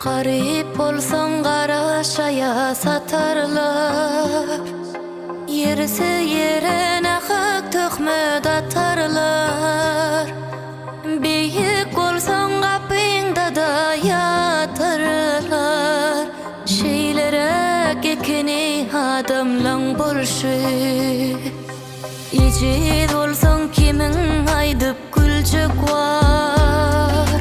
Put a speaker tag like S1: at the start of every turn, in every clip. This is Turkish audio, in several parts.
S1: Garip bolsaň garaşaya satarlar, yerisi yerine hak tökme datarlar. Beýik bolsaň gapyňda da ýatarlar, şeýlere gekeni adamlaň bolşy. Ejid bolsaň kimiň aýdyp güljek var,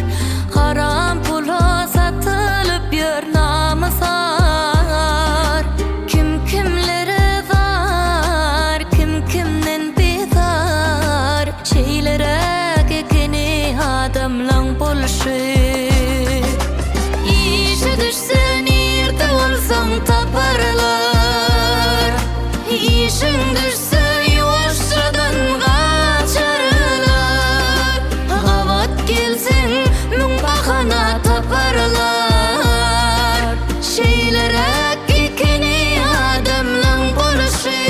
S1: haram pula satılıp yer namusar. Kim kimlere zar, kim kimden bezar, şeýlere gekeni adamlaň bolşy. İşe düşsen ýerde bolsaň taparlar, işiň düşse ýuwaşçadan gaçarlar. Gawat gelsen müň bahana taparlar, şeýlere gekeni adamlaň bolşy.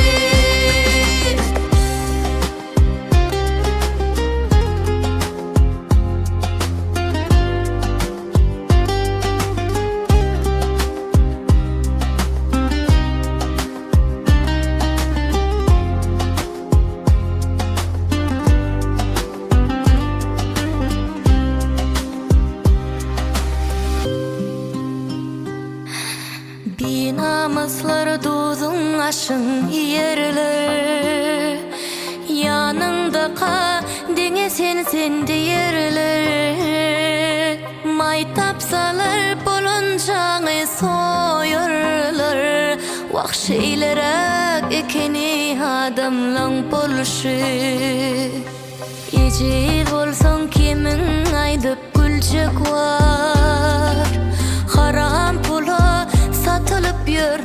S1: Binamaslar duzun aşın yerler, yanında ka denge sen diyerler. May tapsalar bolonjaňy soýarlar, wahşeýlere ekeni adamlaň bolşy. Ejid bolsaň kimiň aýdyp güljek var, haram pula satılıp yer